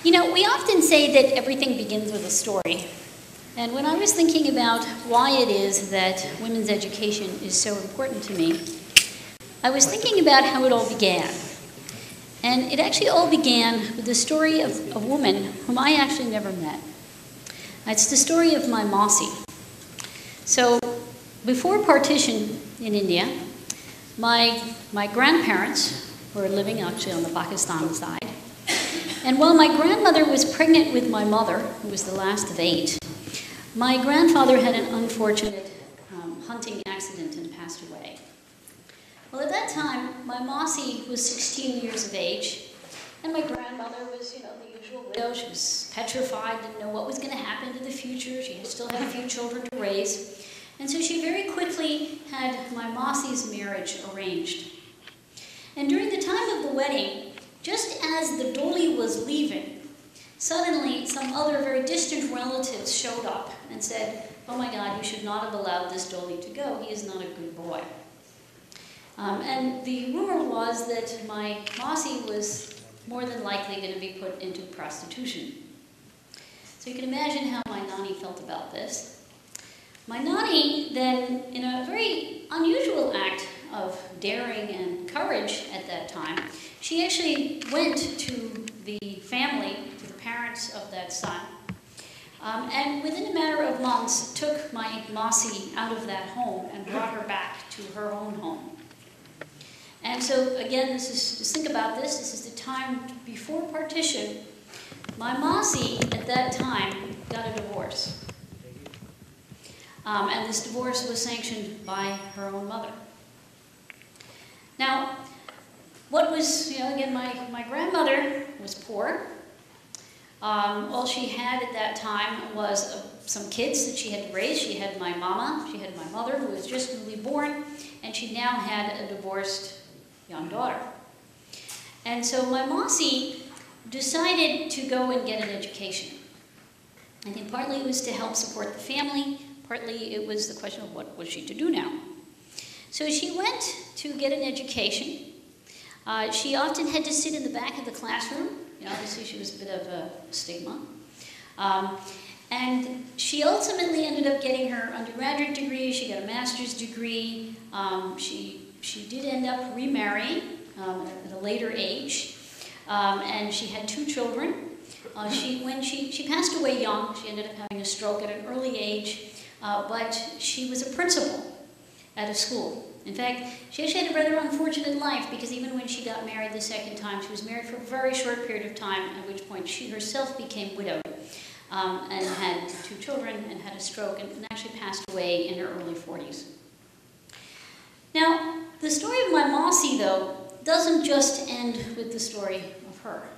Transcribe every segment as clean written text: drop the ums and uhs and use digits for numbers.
You know, we often say that everything begins with a story. And when I was thinking about why it is that women's education is so important to me, I was thinking about how it all began. And it actually all began with the story of a woman whom I actually never met. It's the story of my Mausi. So, before partition in India, my grandparents were living actually on the Pakistan side. And while my grandmother was pregnant with my mother, who was the last of 8, my grandfather had an unfortunate hunting accident and passed away. Well, at that time, my Mausi was 16 years of age, and my grandmother was, the usual widow. She was petrified, didn't know what was going to happen to the future. She still had a few children to raise. And so she very quickly had my Mausi's marriage arranged. And during the time of the wedding, just as the doli was leaving, suddenly some other very distant relatives showed up and said, "Oh my God, you should not have allowed this doli to go. He is not a good boy." And the rumor was that my Mausi was more than likely going to be put into prostitution. So you can imagine how my Nani felt about this. My Nani then, in a very unusual act of daring and courage at that time, she actually went to the family, to the parents of that son, and within a matter of months took my Mausi out of that home and brought her back to her own home. And so again, just think about this. This is the time before partition. My Mausi at that time got a divorce. And this divorce was sanctioned by her own mother. Now, what was, again, my grandmother was poor. All she had at that time was some kids that she had to raise. She had my mama, she had my mother, who was just newly born, and she now had a divorced young daughter. And so my Mausi decided to go and get an education. I think partly it was to help support the family, partly it was the question of what was she to do now. So she went to get an education. She often had to sit in the back of the classroom. Obviously she was a bit of a stigma. And she ultimately ended up getting her undergraduate degree. She got a master's degree. She did end up remarrying at a later age. And she had 2 children. When she passed away young, she ended up having a stroke at an early age. But she was a principal at a school. In fact, she actually had a rather unfortunate life because even when she got married the second time, she was married for a very short period of time, at which point she herself became widowed and had 2 children and had a stroke and actually passed away in her early 40s. Now, the story of my Mausi, though, doesn't just end with the story of her.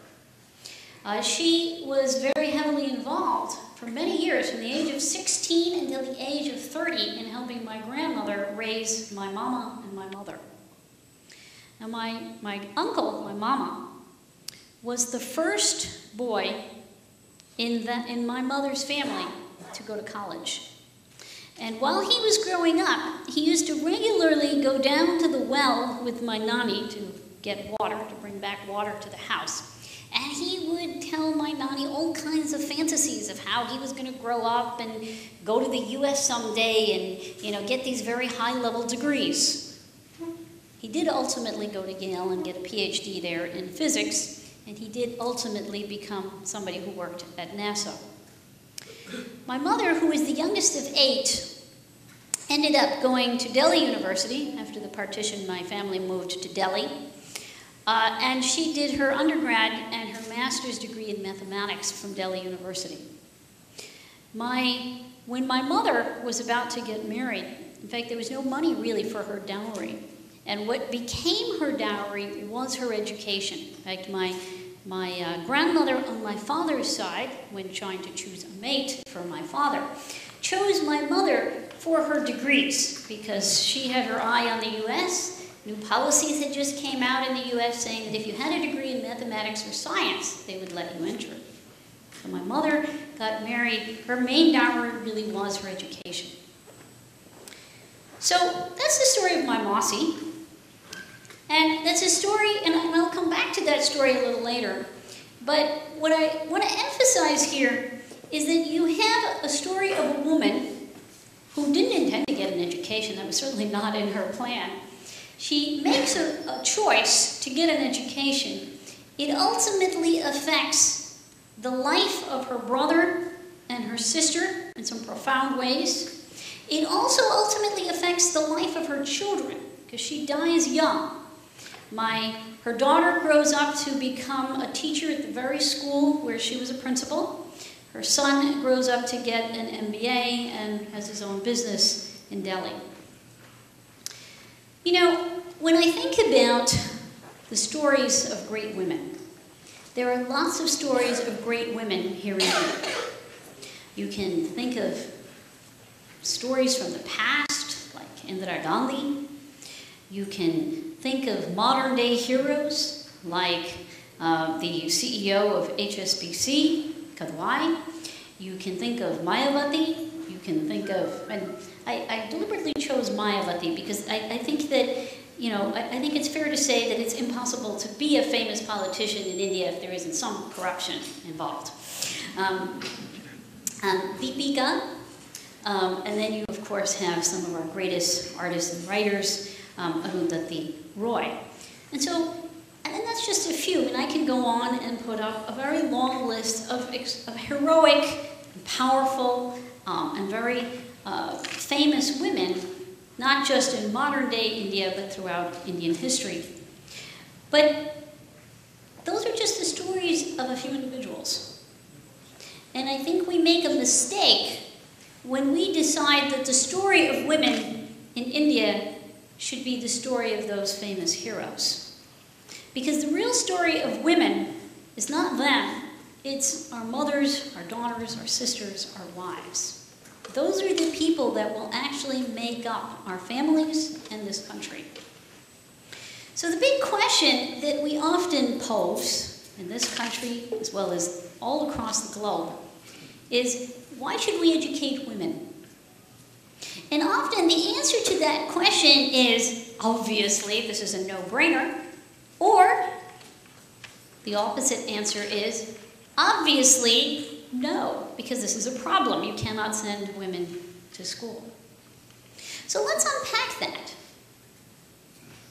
She was very heavily involved for many years, from the age of 16 until the age of 30, in helping my grandmother raise my mama and my mother. Now my uncle, my mama, was the first boy in my mother's family to go to college. And while he was growing up, he used to regularly go down to the well with my Nani to get water, to bring back water to the house. And he would tell my Nani all kinds of fantasies of how he was going to grow up and go to the U.S. someday and, get these very high-level degrees. He did ultimately go to Yale and get a PhD there in physics, and he did ultimately become somebody who worked at NASA. My mother, who was the youngest of 8, ended up going to Delhi University. After the partition, my family moved to Delhi. And she did her undergrad and her master's degree in mathematics from Delhi University. When my mother was about to get married, in fact, there was no money really for her dowry. And what became her dowry was her education. In fact, my grandmother on my father's side, when trying to choose a mate for my father, chose my mother for her degrees because she had her eye on the U.S., New policies had just came out in the U.S. saying that if you had a degree in mathematics or science, they would let you enter. So my mother got married. Her main dowry really was her education. So that's the story of my Mausi. And that's a story, and I'll come back to that story a little later. But what I want to emphasize here is that you have a story of a woman who didn't intend to get an education. That was certainly not in her plan. She makes a choice to get an education. It ultimately affects the life of her brother and her sister in some profound ways. It also ultimately affects the life of her children, because she dies young. Her daughter grows up to become a teacher at the very school where she was a principal. Her son grows up to get an MBA and has his own business in Delhi. You know, when I think about the stories of great women, there are lots of stories of great women here in India. You can think of stories from the past, like Indira Gandhi. You can think of modern-day heroes, like the CEO of HSBC, Godrej. You can think of Mayavati. You can think of, and I deliberately chose Mayavati because I think that, I think it's fair to say that it's impossible to be a famous politician in India if there isn't some corruption involved. Deepika, and then you, of course, have some of our greatest artists and writers, Arundhati Roy. And that's just a few, and I can go on and put up a very long list of heroic, and powerful, and very famous women, not just in modern-day India, but throughout Indian history. But those are just the stories of a few individuals. And I think we make a mistake when we decide that the story of women in India should be the story of those famous heroes. Because the real story of women is not them, it's our mothers, our daughters, our sisters, our wives. Those are the people that will actually make up our families and this country. So the big question that we often pose in this country, as well as all across the globe, is why should we educate women? And often the answer to that question is, obviously, this is a no-brainer, or the opposite answer is, obviously, no, because this is a problem. You cannot send women to school. So let's unpack that.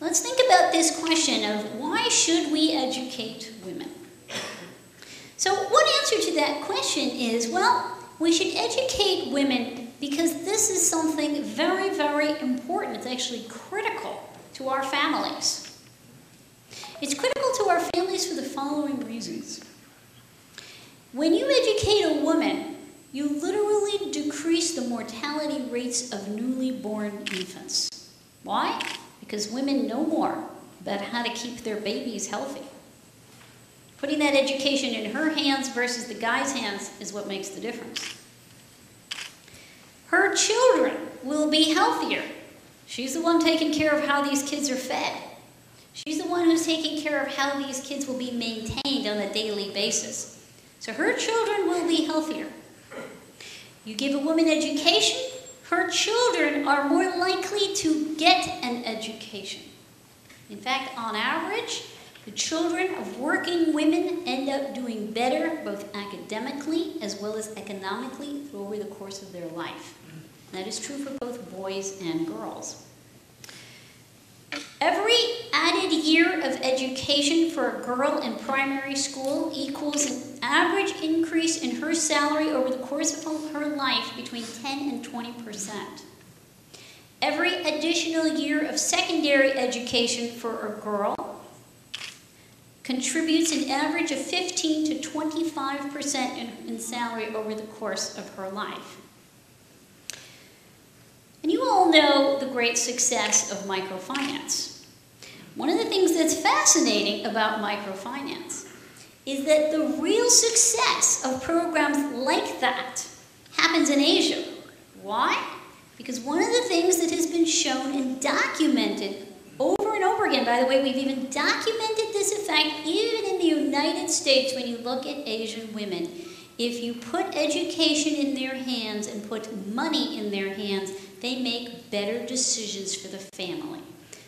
Let's think about this question of why should we educate women? So one answer to that question is, well, we should educate women because this is something very, very important. It's actually critical to our families. It's critical to our families for the following reasons. When you educate a woman, you literally decrease the mortality rates of newly born infants. Why? Because women know more about how to keep their babies healthy. Putting that education in her hands versus the guy's hands is what makes the difference. Her children will be healthier. She's the one taking care of how these kids are fed. She's the one who's taking care of how these kids will be maintained on a daily basis. So her children will be healthier. You give a woman education, her children are more likely to get an education. In fact, on average, the children of working women end up doing better both academically as well as economically over the course of their life. That is true for both boys and girls. Every added year of education for a girl in primary school equals an average increase in her salary over the course of her life between 10 and 20%. Every additional year of secondary education for a girl contributes an average of 15 to 25% in salary over the course of her life. And you all know the great success of microfinance. One of the things that's fascinating about microfinance is that the real success of programs like that happens in Asia. Why? Because one of the things that has been shown and documented over and over again, by the way, we've even documented this effect even in the United States when you look at Asian women. If you put education in their hands and put money in their hands, they make better decisions for the family.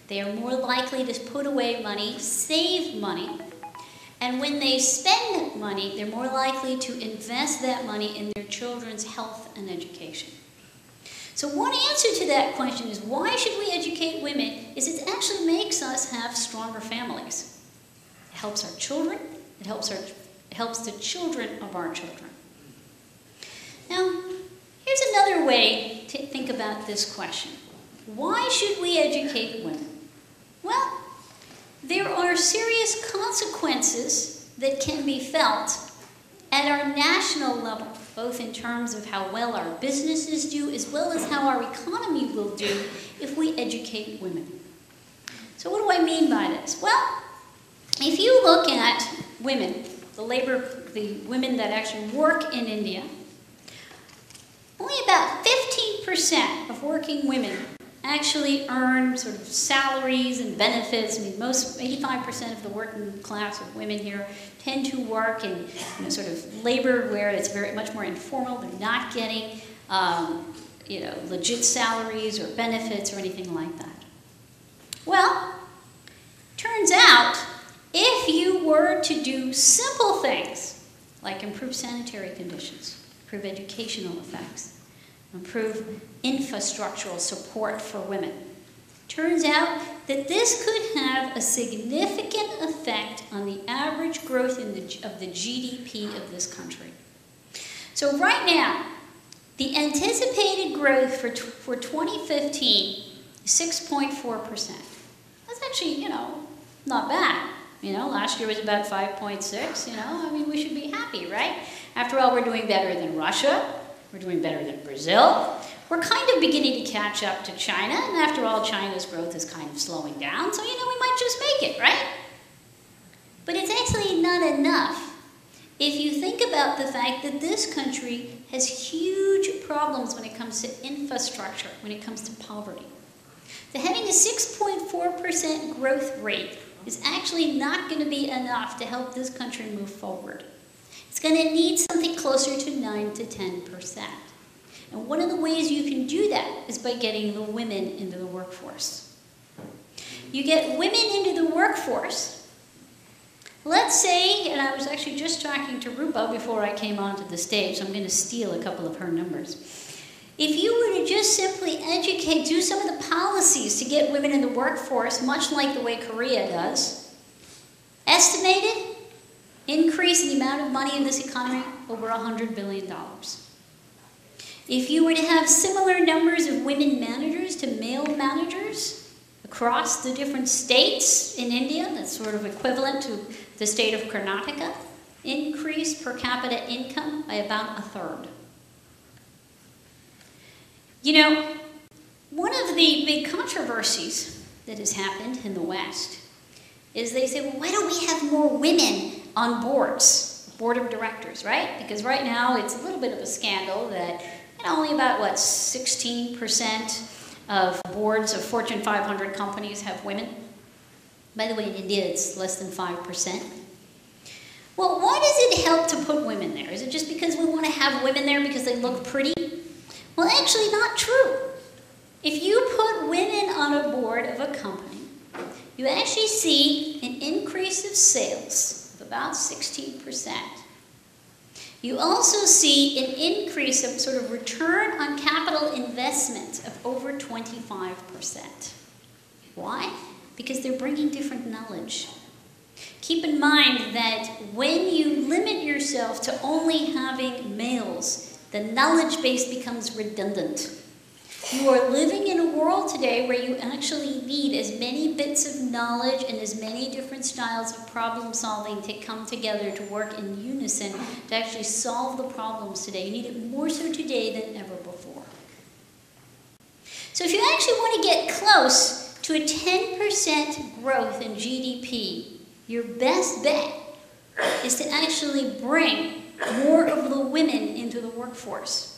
They are more likely to put away money, save money, And when they spend money, they're more likely to invest that money in their children's health and education. So one answer to that question is, why should we educate women? Is it actually makes us have stronger families. It helps our children. It helps the children of our children. Now, here's another way to think about this question. Why should we educate women? Well, there are serious consequences that can be felt at our national level, both in terms of how well our businesses do, as well as how our economy will do if we educate women. So what do I mean by this? Well, if you look at women, the women that actually work in India, only about 15% of working women actually earn sort of salaries and benefits. I mean, 85% of the working class of women here tend to work in sort of labor where it's very much more informal. They're not getting legit salaries or benefits or anything like that. Well, turns out if you were to do simple things like improve sanitary conditions, improve educational effects, improve infrastructural support for women. Turns out that this could have a significant effect on the average growth of the GDP of this country. So right now, the anticipated growth for 2015 is 6.4%. That's actually, not bad. Last year was about 5.6, I mean, we should be happy, right? After all, we're doing better than Russia. We're doing better than Brazil. We're kind of beginning to catch up to China, and after all, China's growth is kind of slowing down, so we might just make it, right? But it's actually not enough if you think about the fact that this country has huge problems when it comes to infrastructure, when it comes to poverty. So having a 6.4% growth rate is actually not going to be enough to help this country move forward. It's going to need something closer to 9 to 10%. And one of the ways you can do that is by getting the women into the workforce. You get women into the workforce. Let's say, and I was actually just talking to Roopa before I came onto the stage, so I'm going to steal a couple of her numbers. If you were to just simply educate, do some of the policies to get women in the workforce, much like the way Korea does, estimated increase in the amount of money in this economy over $100 billion. If you were to have similar numbers of women managers to male managers across the different states in India, that's sort of equivalent to the state of Karnataka, increase per capita income by about a third. One of the big controversies that has happened in the West is they say, well, why don't we have more women on boards, board of directors, right? Because right now it's a little bit of a scandal that only about, 16% of boards of Fortune 500 companies have women. By the way, in India it's less than 5%. Well, why does it help to put women there? Is it just because we want to have women there because they look pretty? Well, actually not true. If you put women on a board of a company, you actually see an increase of sales of about 16%. You also see an increase of sort of return on capital investment of over 25%. Why? Because they're bringing different knowledge. Keep in mind that when you limit yourself to only having males, the knowledge base becomes redundant. You are living in a world today where you actually need as many bits of knowledge and as many different styles of problem solving to come together to work in unison to actually solve the problems today. You need it more so today than ever before. So if you actually want to get close to a 10% growth in GDP, your best bet is to actually bring more of the women into the workforce.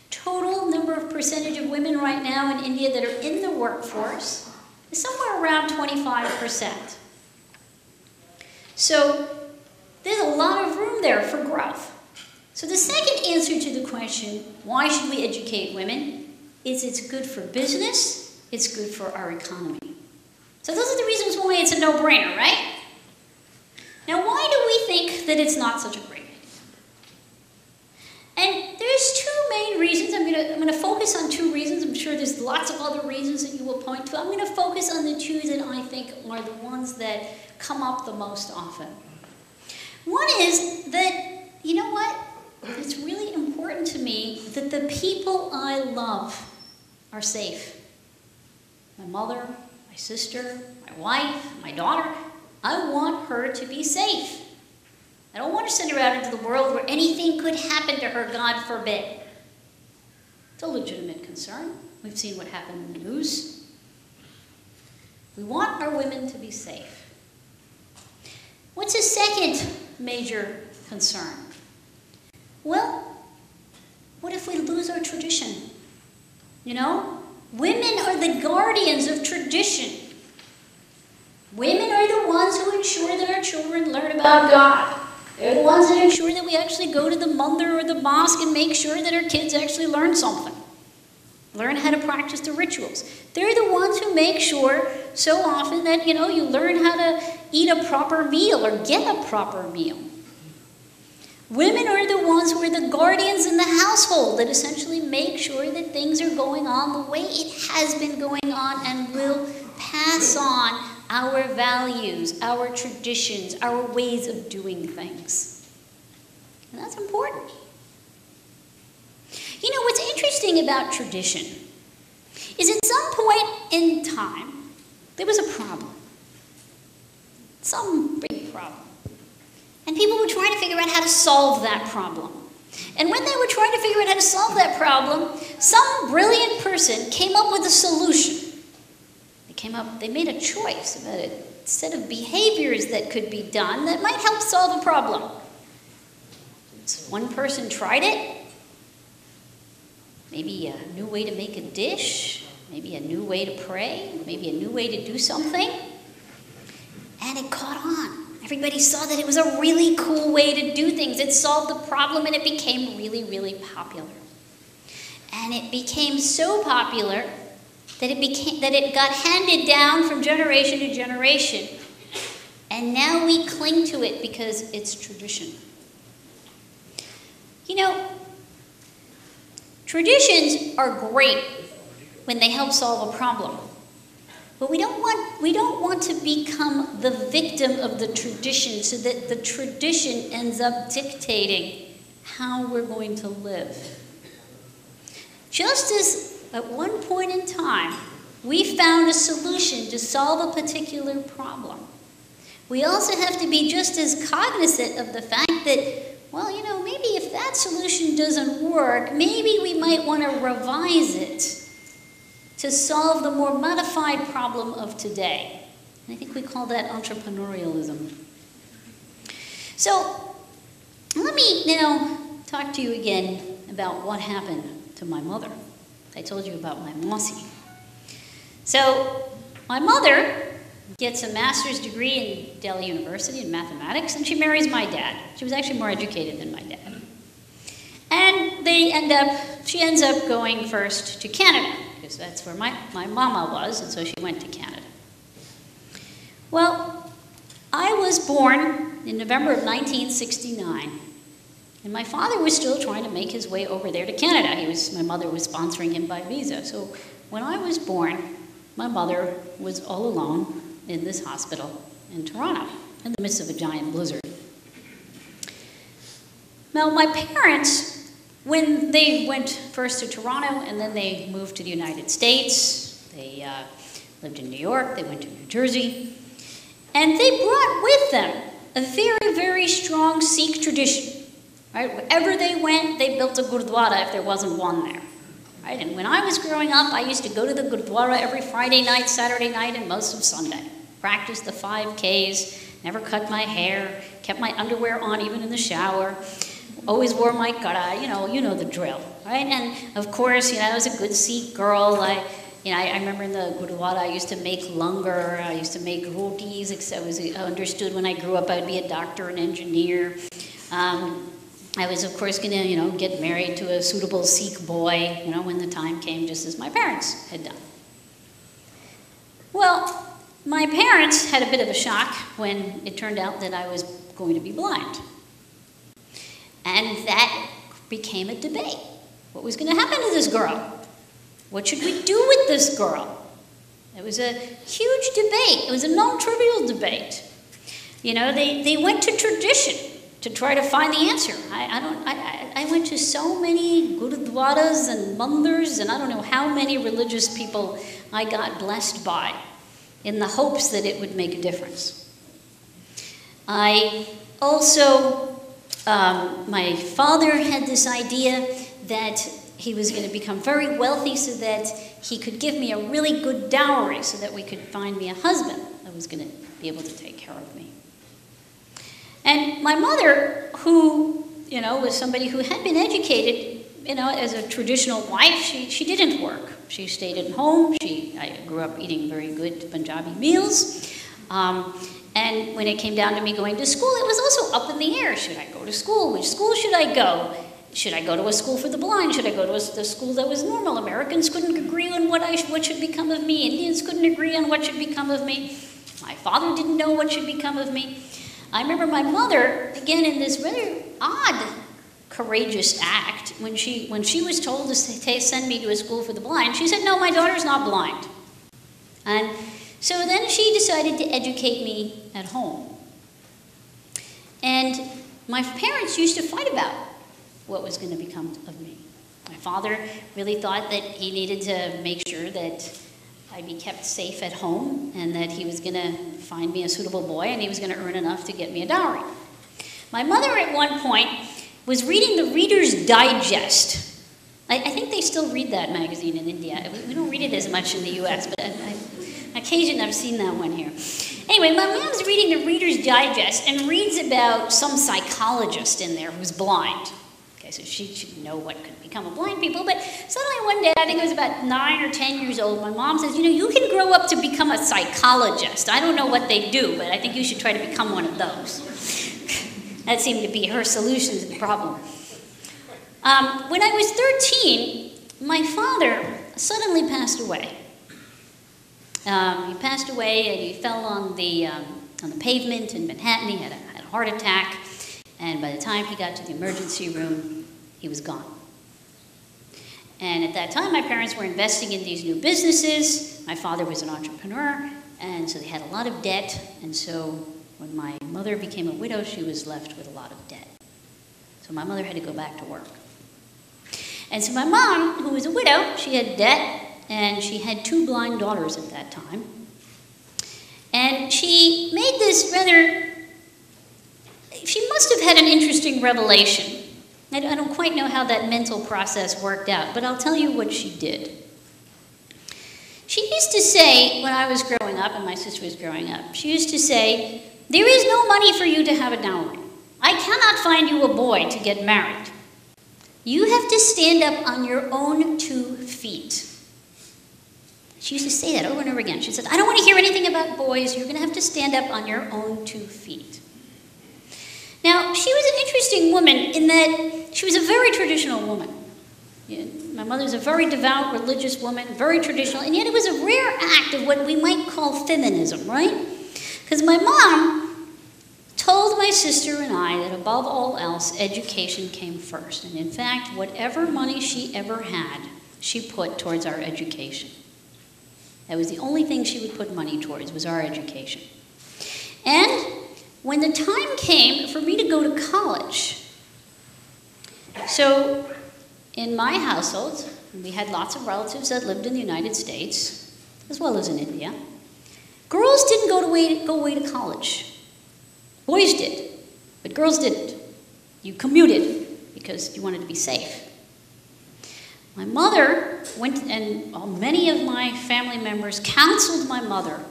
Total number of percentage of women right now in India that are in the workforce is somewhere around 25%. So there's a lot of room there for growth. So the second answer to the question, why should we educate women, is it's good for business, it's good for our economy. So those are the reasons why it's a no-brainer, right? Now, why do we think that it's not such a great idea? And there's two main reasons. I'm going to focus on two reasons. I'm sure there's lots of other reasons that you will point to. I'm going to focus on the two that I think are the ones that come up the most often. One is that, you know what? It's really important to me that the people I love are safe. My mother, my sister, my wife, my daughter. I want her to be safe. I don't want to send her out into the world where anything could happen to her, God forbid. It's a legitimate concern. We've seen what happened in the news. We want our women to be safe. What's a second major concern? Well, what if we lose our tradition? You know, women are the guardians of tradition. Women are the ones who ensure that our children learn about God. They're the ones that ensure that we actually go to the mandir or the mosque and make sure that our kids actually learn something. Learn how to practice the rituals. They're the ones who make sure so often that, you know, you learn how to eat a proper meal or get a proper meal. Women are the ones who are the guardians in the household that essentially make sure that things are going on the way it has been going on and will pass on our values, our traditions, our ways of doing things. And that's important. You know, what's interesting about tradition is at some point in time, there was a problem. Some big problem. And people were trying to figure out how to solve that problem. And when they were trying to figure out how to solve that problem, some brilliant person came up with a solution. They made a choice about a set of behaviors that could be done that might help solve a problem. So one person tried it. Maybe a new way to make a dish, maybe a new way to pray, maybe a new way to do something. And it caught on. Everybody saw that it was a really cool way to do things. It solved the problem and it became really, really popular. And it became so popular that it got handed down from generation to generation. And now we cling to it because it's tradition. You know, traditions are great when they help solve a problem. But we don't want to become the victim of the tradition so that the tradition ends up dictating how we're going to live. Just as at one point in time, we found a solution to solve a particular problem, we also have to be just as cognizant of the fact that, well, you know, maybe if that solution doesn't work, maybe we might want to revise it to solve the more modified problem of today. And I think we call that entrepreneurialism. So let me now talk to you again about what happened to my mother. I told you about my Mossy. So my mother gets a master's degree in Delhi University in mathematics, and she marries my dad. She was actually more educated than my dad. And she ends up going first to Canada, because that's where my mama was, and so she went to Canada. Well, I was born in November of 1969. And my father was still trying to make his way over there to Canada. My mother was sponsoring him by visa. So when I was born, my mother was all alone in this hospital in Toronto, in the midst of a giant blizzard. Now, my parents, when they went first to Toronto and then they moved to the United States, they lived in New York, they went to New Jersey, and they brought with them a very, very strong Sikh tradition. Right? Wherever they went, they built a gurdwara if there wasn't one there. Right? And when I was growing up, I used to go to the gurdwara every Friday night, Saturday night, and most of Sunday. Practice the 5Ks, never cut my hair, kept my underwear on even in the shower, always wore my kara, you know the drill. Right? And of course, I was a good Sikh girl. I remember in the gurdwara, I used to make langar, I used to make rotis, because I understood when I grew up I'd be a doctor, an engineer. I was, of course, going to, get married to a suitable Sikh boy, when the time came, just as my parents had done. Well, my parents had a bit of a shock when it turned out that I was going to be blind. And that became a debate. What was going to happen to this girl? What should we do with this girl? It was a huge debate. It was a non-trivial debate. You know, they went to tradition to try to find the answer. I went to so many gurudwaras and mandirs, and I don't know how many religious people I got blessed by in the hopes that it would make a difference. I also, my father had this idea that he was going to become very wealthy so that he could give me a really good dowry so that we could find me a husband that was going to be able to take care of me. And my mother, who, you know, was somebody who had been educated, you know, as a traditional wife, she didn't work. She stayed at home. I grew up eating very good Punjabi meals. And when it came down to me going to school, it was also up in the air. Should I go to school? Which school should I go? Should I go to a school for the blind? Should I go to the school that was normal? Americans couldn't agree on what should become of me. Indians couldn't agree on what should become of me. My father didn't know what should become of me. I remember my mother, again, in this very odd, courageous act, when she was told to send me to a school for the blind, she said, "No, my daughter's not blind." And so then she decided to educate me at home. And my parents used to fight about what was going to become of me. My father really thought that he needed to make sure that I'd be kept safe at home and that he was going to find me a suitable boy and he was going to earn enough to get me a dowry. My mother at one point was reading the Reader's Digest. I think they still read that magazine in India. We don't read it as much in the US, but occasionally I've seen that one here. Anyway, my mom's reading the Reader's Digest and reads about some psychologist in there who's blind. Okay, so she should know what could become of blind people, but suddenly one day, I think I was about 9 or 10 years old, my mom says, "You know, you can grow up to become a psychologist. I don't know what they do, but I think you should try to become one of those." That seemed to be her solution to the problem. When I was 13, my father suddenly passed away. He passed away and he fell on the pavement in Manhattan. He had a heart attack, and by the time he got to the emergency room, he was gone. And at that time, my parents were investing in these new businesses. My father was an entrepreneur, and so they had a lot of debt. And so when my mother became a widow, she was left with a lot of debt. So my mother had to go back to work. And so my mom, who was a widow, she had debt, and she had 2 blind daughters at that time. And she made this she must have had an interesting revelation. I don't quite know how that mental process worked out, but I'll tell you what she did. She used to say, when I was growing up and my sister was growing up, she used to say, "There is no money for you to have a dowry. I cannot find you a boy to get married. You have to stand up on your own 2 feet. She used to say that over and over again. She said, "I don't want to hear anything about boys. You're going to have to stand up on your own 2 feet." Now, she was an interesting woman in that she was a very traditional woman. My mother's a very devout, religious woman, very traditional, and yet it was a rare act of what we might call feminism, right? Because my mom told my sister and I that above all else, education came first. And in fact, whatever money she ever had, she put towards our education. That was the only thing she would put money towards, was our education. And when the time came for me to go to college, so in my household, we had lots of relatives that lived in the United States, as well as in India. Girls didn't go away to college. Boys did, but girls didn't. You commuted because you wanted to be safe. My mother went, and many of my family members counseled my mother.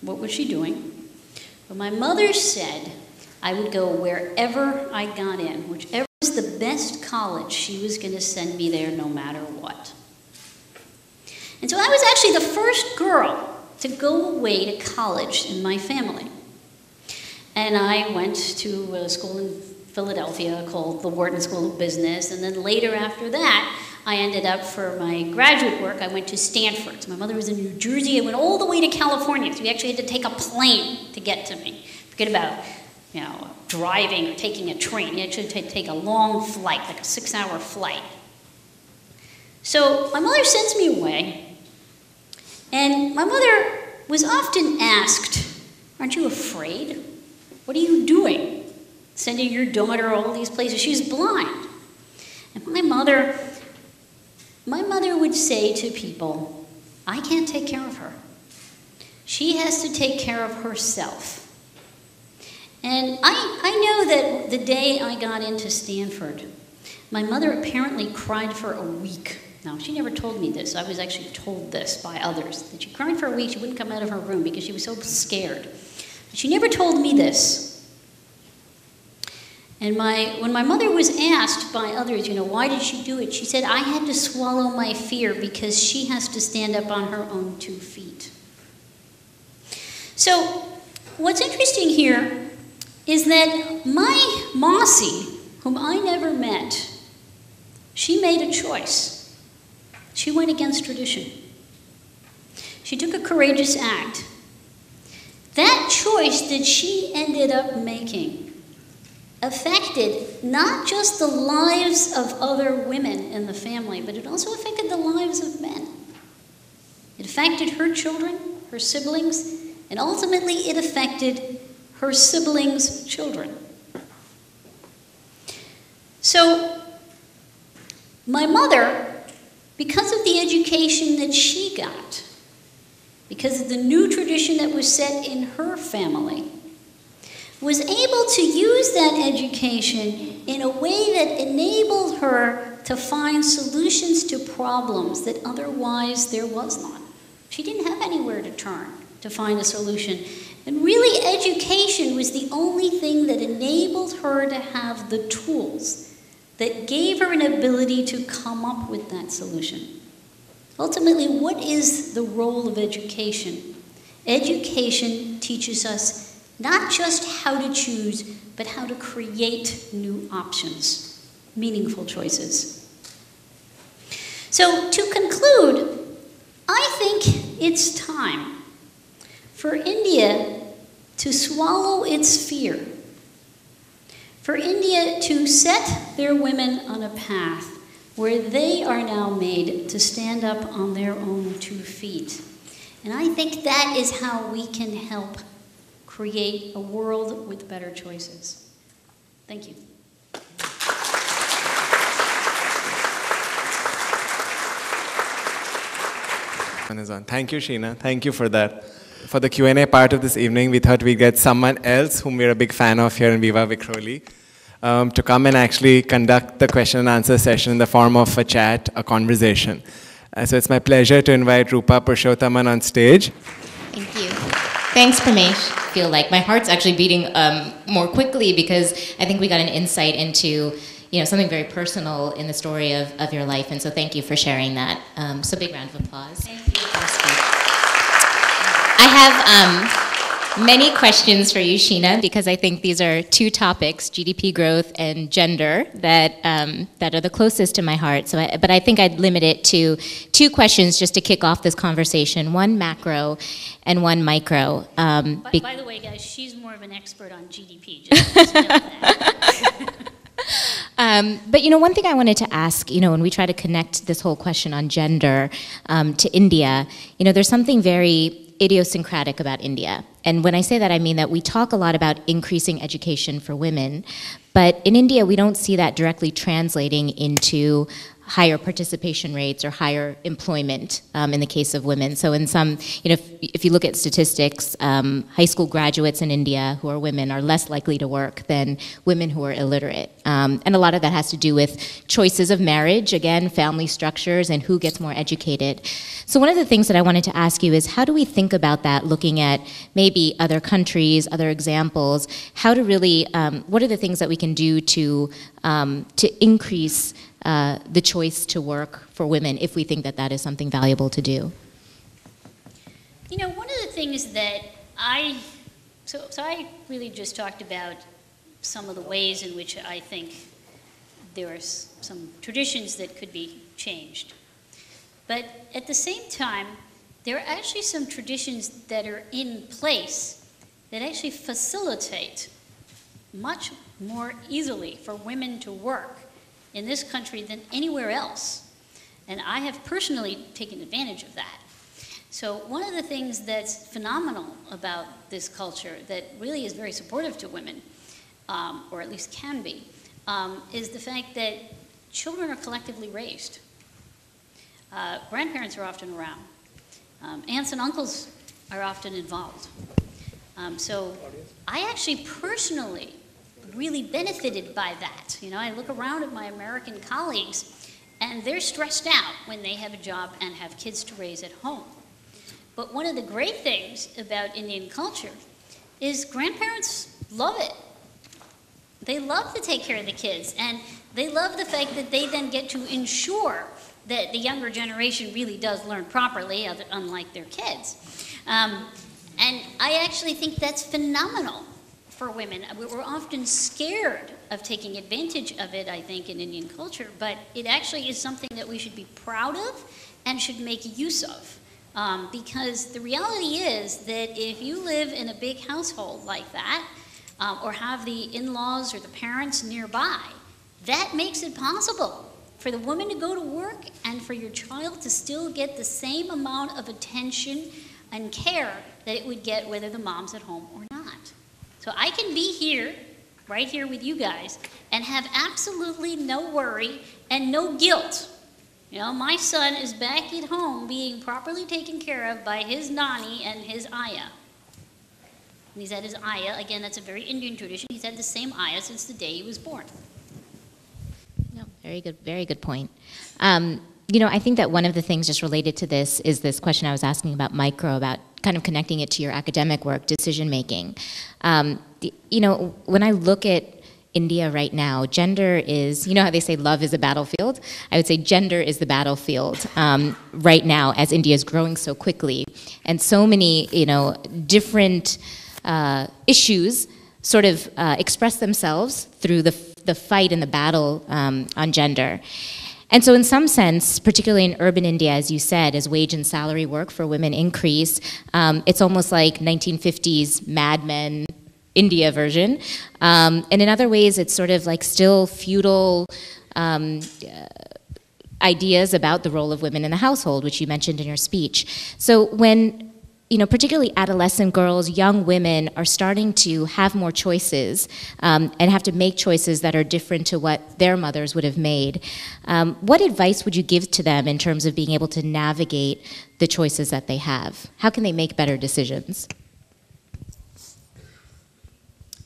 What was she doing? But my mother said I would go wherever I got in, whichever was the best college, she was going to send me there no matter what. And so I was actually the first girl to go away to college in my family. And I went to a school in Philadelphia called the Wharton School of Business, and then later after that, I ended up, for my graduate work, I went to Stanford. So my mother was in New Jersey. I went all the way to California. So we actually had to take a plane to get to me. Forget about, driving or taking a train. You actually had to take a long flight, like a 6-hour flight. So my mother sends me away. And my mother was often asked, "Aren't you afraid? What are you doing? Sending your daughter all these places? She's blind." And my mother would say to people, "I can't take care of her. She has to take care of herself." And I know that the day I got into Stanford, my mother apparently cried for a week. Now, she never told me this. I was actually told this by others, that she cried for a week. She wouldn't come out of her room because she was so scared. But she never told me this. And when my mother was asked by others, why did she do it? She said, "I had to swallow my fear because she has to stand up on her own 2 feet." So what's interesting here is that my Mossy, whom I never met, she made a choice. She went against tradition. She took a courageous act. That choice that she ended up making affected not just the lives of other women in the family, but it also affected the lives of men. It affected her children, her siblings, and ultimately it affected her siblings' children. So my mother, because of the education that she got, because of the new tradition that was set in her family, was able to use that education in a way that enabled her to find solutions to problems that otherwise there was not. She didn't have anywhere to turn to find a solution. And really, education was the only thing that enabled her to have the tools that gave her an ability to come up with that solution. Ultimately, what is the role of education? Education teaches us not just how to choose, but how to create new options, meaningful choices. So to conclude, I think it's time for India to swallow its fear, for India to set their women on a path where they are now made to stand up on their own 2 feet. And I think that is how we can help create a world with better choices. Thank you. Thank you, Sheena. Thank you for that. For the Q&A part of this evening, we thought we'd get someone else whom we're a big fan of here in Viva Vikhroli to come and actually conduct the question and answer session in the form of a chat, a conversation. So it's my pleasure to invite Roopa Purushothaman on stage. Thank you. Thanks, Pramesh. I feel like my heart's actually beating more quickly because I think we got an insight into something very personal in the story of your life, and so thank you for sharing that. So big round of applause. Thank you. I have many questions for you, Sheena, because I think these are 2 topics, GDP growth and gender, that are the closest to my heart. But I think I'd limit it to 2 questions just to kick off this conversation, one macro and one micro. By the way, guys, she's more of an expert on GDP. Just know that. But one thing I wanted to ask, when we try to connect this whole question on gender to India, there's something very idiosyncratic about India. And when I say that, I mean that we talk a lot about increasing education for women, but in India, we don't see that directly translating into higher participation rates or higher employment in the case of women. So in some, if you look at statistics, high school graduates in India who are women are less likely to work than women who are illiterate. And a lot of that has to do with choices of marriage, again, family structures, and who gets more educated. So one of the things that I wanted to ask you is, how do we think about that, looking at maybe other countries, other examples, how to really, what are the things that we can do to increase the choice to work for women if we think that that is something valuable to do? One of the things that I really just talked about some of the ways in which I think there are some traditions that could be changed. But at the same time, there are actually some traditions that are in place that actually facilitate much more easily for women to work in this country than anywhere else. And I have personally taken advantage of that. So one of the things that's phenomenal about this culture that really is very supportive to women, or at least can be, is the fact that children are collectively raised. Grandparents are often around. Aunts and uncles are often involved. So I actually personally really benefited by that. You know, I look around at my American colleagues and they're stressed out when they have a job and have kids to raise at home. But one of the great things about Indian culture is grandparents love it. They love to take care of the kids, and they love the fact that they then get to ensure that the younger generation really does learn properly, unlike their kids. And I actually think that's phenomenal for women. We're often scared of taking advantage of it, I think, in Indian culture, but it actually is something that we should be proud of and should make use of. Because the reality is that if you live in a big household like that, or have the in-laws or the parents nearby, that makes it possible for the woman to go to work and for your child to still get the same amount of attention and care that it would get whether the mom's at home or not. So I can be here, right here with you guys, and have absolutely no worry and no guilt. You know, my son is back at home being properly taken care of by his nani and his ayah. And he's had his ayah, again, that's a very Indian tradition. He's had the same ayah since the day he was born. No, very good point. You know, I think that one of the things just related to this is this question I was asking about micro, about kind of connecting it to your academic work, decision making. You know, when I look at India right now, gender is, you know how they say love is a battlefield? I would say gender is the battlefield right now as India is growing so quickly. And so many, you know, different issues sort of express themselves through the fight and the battle on gender. And so in some sense, particularly in urban India, as you said, as wage and salary work for women increase, it's almost like 1950s Mad Men India version. And in other ways, it's sort of like still feudal ideas about the role of women in the household, which you mentioned in your speech. So when, you know, particularly adolescent girls, young women are starting to have more choices and have to make choices that are different to what their mothers would have made. What advice would you give to them in terms of being able to navigate the choices that they have? How can they make better decisions?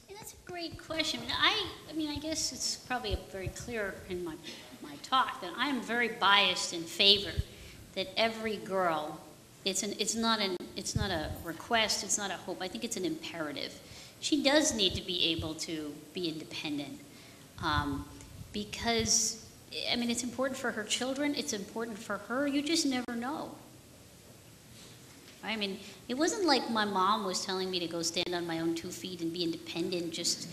Yeah, that's a great question. I mean, I guess it's probably very clear in my talk that I'm very biased in favor that every girl, it's not a request, it's not a hope, I think it's an imperative. She does need to be able to be independent because, I mean, it's important for her children, it's important for her, you just never know. I mean, it wasn't like my mom was telling me to go stand on my own 2 feet and be independent just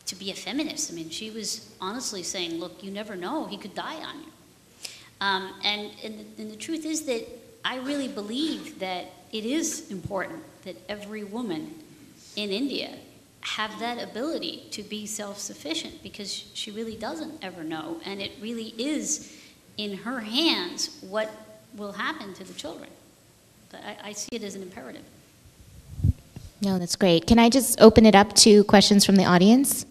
to be a feminist. I mean, she was honestly saying, look, you never know, he could die on you. And the truth is that I really believe that it is important that every woman in India have that ability to be self-sufficient because she really doesn't ever know, and it really is in her hands what will happen to the children. But I see it as an imperative. No, that's great. Can I just open it up to questions from the audience?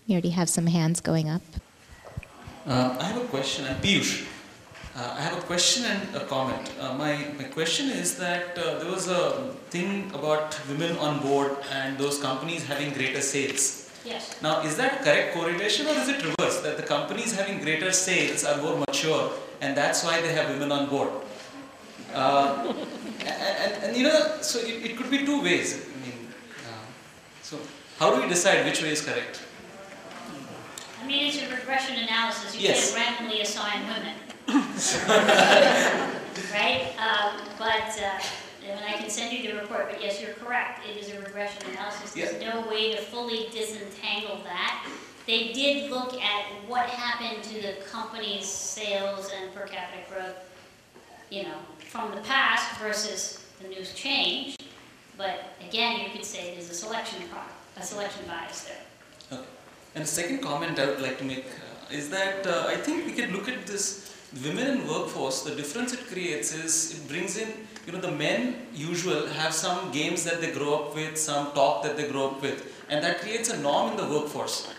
We already have some hands going up. I have a question. I'm Piyush. I have a question and a comment. My question is that there was a thing about women on board and those companies having greater sales. Yes. Now, is that a correct correlation or is it reverse? That the companies having greater sales are more mature and that's why they have women on board? And you know, so it could be two ways. I mean, so how do we decide which way is correct? I mean, it's a regression analysis. You Yes. can't randomly assign women. Right? And I can send you the report, but yes, you're correct. It is a regression analysis. There's no way to fully disentangle that. they did look at what happened to the company's sales and per capita growth, from the past versus the news change. But again, you could say there's a selection bias there. Okay. And the second comment I would like to make is that I think we can look at this women in workforce. The difference it creates is it brings in, the men usual have some games that they grow up with, some talk that they grow up with, and that creates a norm in the workforce.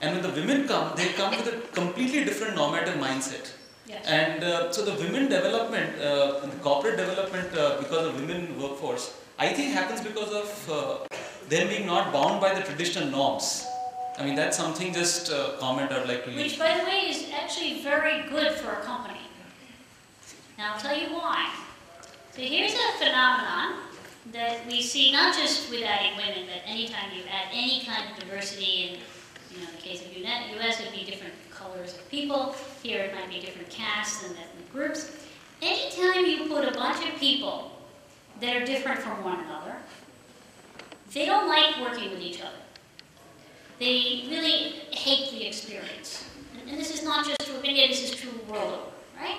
And when the women come, they come with a completely different normative mindset. Yes. And so the women development, the corporate development because of women workforce, I think happens because of them being not bound by the traditional norms. I mean, that's something, just a comment I'd like to use. Which, by the way, is actually very good for a company. Now, I'll tell you why. So here's a phenomenon that we see not just with adding women, but anytime you add any kind of diversity, in the case of US, it would be different colors of people. Here, it might be different castes and ethnic groups. Anytime you put a bunch of people that are different from one another, they don't like working with each other. They really hate the experience. And this is not just true of India, this is true the world over, right?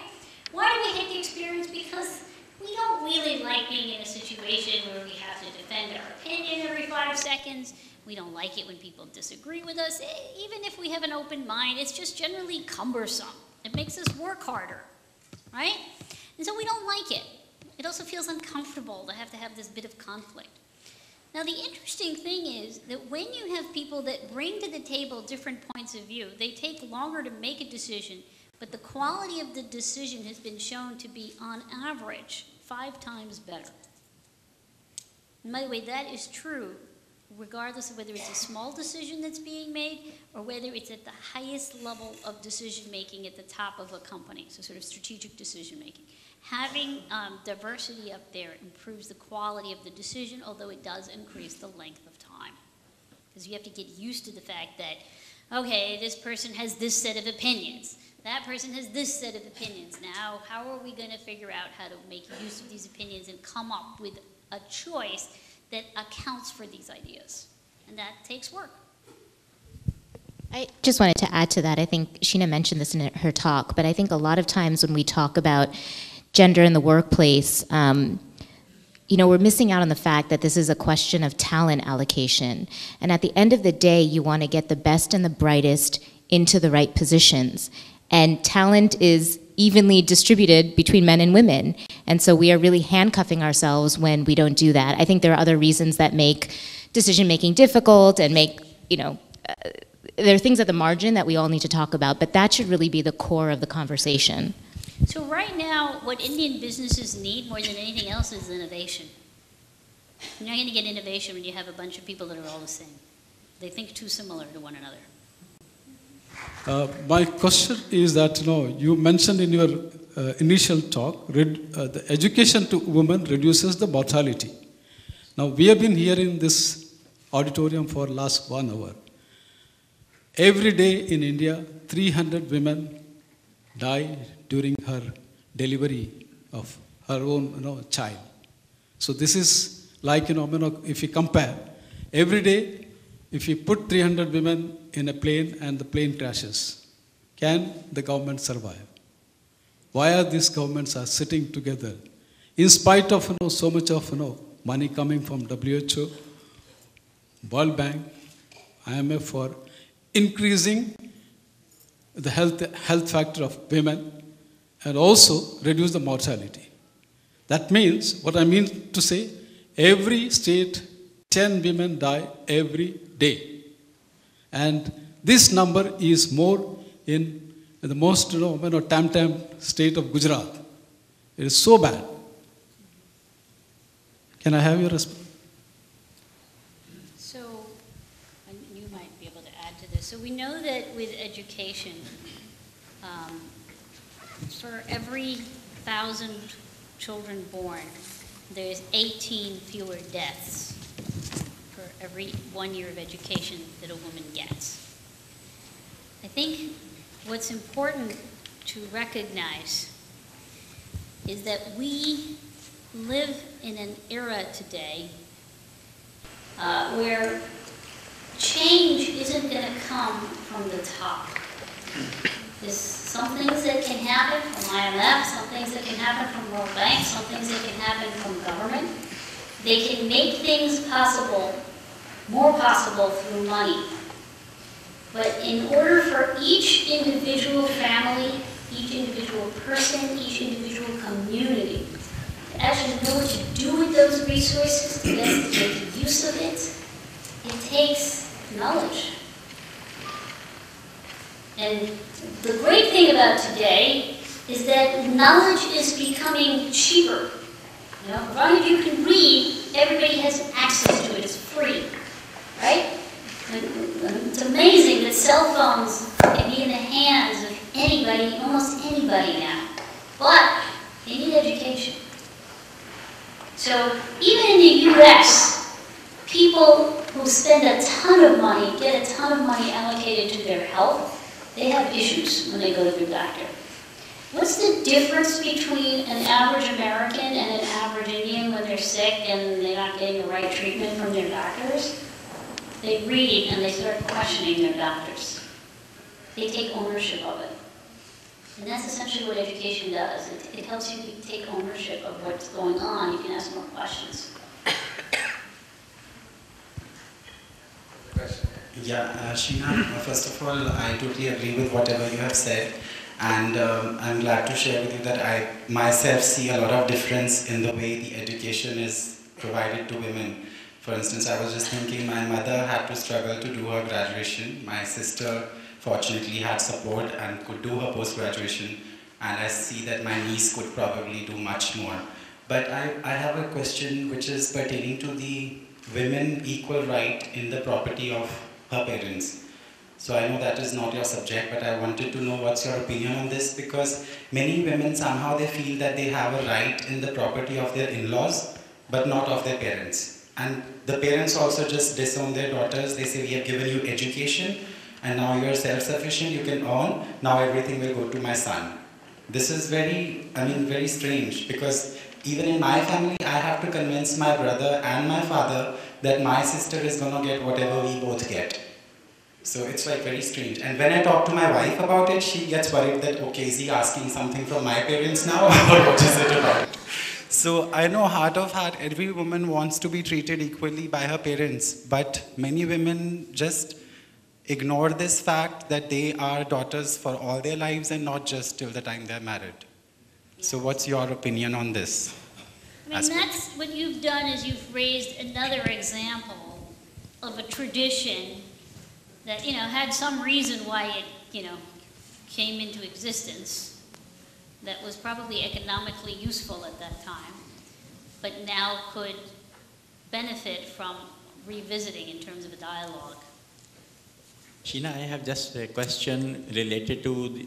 Why do we hate the experience? Because we don't really like being in a situation where we have to defend our opinion every 5 seconds. We don't like it when people disagree with us. Even if we have an open mind, it's just generally cumbersome. It makes us work harder, right? And so we don't like it. It also feels uncomfortable to have this bit of conflict. Now, the interesting thing is that when you have people that bring to the table different points of view, they take longer to make a decision, but the quality of the decision has been shown to be, on average, 5 times better. And by the way, that is true regardless of whether it's a small decision that's being made or whether it's at the highest level of decision making at the top of a company, so sort of strategic decision making. Having diversity up there improves the quality of the decision, although it does increase the length of time. Because you have to get used to the fact that, okay, this person has this set of opinions. That person has this set of opinions. Now, how are we going to figure out how to make use of these opinions and come up with a choice that accounts for these ideas? And that takes work. I just wanted to add to that. I think Sheena mentioned this in her talk, but I think a lot of times when we talk about gender in the workplace, we're missing out on the fact that this is a question of talent allocation. And at the end of the day, you want to get the best and the brightest into the right positions. And talent is evenly distributed between men and women. And so we are really handcuffing ourselves when we don't do that. I think there are other reasons that make decision-making difficult and make, there are things at the margin that we all need to talk about, but that should really be the core of the conversation. So right now, what Indian businesses need more than anything else is innovation. You're not going to get innovation when you have a bunch of people that are all the same. They think too similar to one another. My question is that, you mentioned in your initial talk, the education to women reduces the mortality. Now, we have been here in this auditorium for last 1 hour. Every day in India, 300 women die during her delivery of her own child. So this is like, if you compare, every day, if you put 300 women in a plane and the plane crashes, can the government survive? Why are these governments are sitting together? In spite of so much of money coming from WHO, World Bank, IMF for increasing the health factor of women and also reduce the mortality. That means, what I mean to say, every state, 10 women die every day. And this number is more in the most, tam-tam state of Gujarat. It is so bad. Can I have your response? So, and you might be able to add to this. So we know that with education, for every 1,000 children born, there's 18 fewer deaths for every 1 year of education that a woman gets. I think what's important to recognize is that we live in an era today where change isn't going to come from the top. There's some things that can happen from IMF, some things that can happen from World Bank, some things that can happen from government. They can make things possible, more possible through money. But in order for each individual family, each individual person, each individual community to actually know what to do with those resources, to make use of it, it takes knowledge. And the great thing about today is that knowledge is becoming cheaper. You know, provided you can read, everybody has access to it. It's free, right? And it's amazing that cell phones can be in the hands of anybody, almost anybody now. But they need education. So even in the US, people who spend a ton of money, get a ton of money allocated to their health, they have issues when they go to their doctor. What's the difference between an average American and an average Indian when they're sick and they're not getting the right treatment from their doctors? They read and they start questioning their doctors. They take ownership of it. And that's essentially what education does. It helps you take ownership of what's going on. You can ask more questions. Yeah, Sheena, first of all, I totally agree with whatever you have said. And I'm glad to share with you that I myself see a lot of difference in the way the education is provided to women. For instance, I was just thinking my mother had to struggle to do her graduation. My sister fortunately had support and could do her post-graduation. And I see that my niece could probably do much more. But I have a question which is pertaining to the women equal right in the property of her parents. So I know that is not your subject, but I wanted to know what's your opinion on this, because many women somehow they feel that they have a right in the property of their in-laws, but not of their parents. And the parents also just disown their daughters. They say, we have given you education, and now you are self-sufficient, you can earn, now everything will go to my son. This is very strange, because even in my family, I have to convince my brother and my father that my sister is going to get whatever we both get. So it's like very strange. And when I talk to my wife about it, she gets worried that, okay, is he asking something from my parents now, or what is it about? So I know heart of heart, every woman wants to be treated equally by her parents, but many women just ignore this fact that they are daughters for all their lives and not just till the time they're married. So what's your opinion on this? I mean, that's what you've done is you've raised another example of a tradition that, had some reason why it, came into existence that was probably economically useful at that time, but now could benefit from revisiting in terms of a dialogue. Sheena, I have just a question related to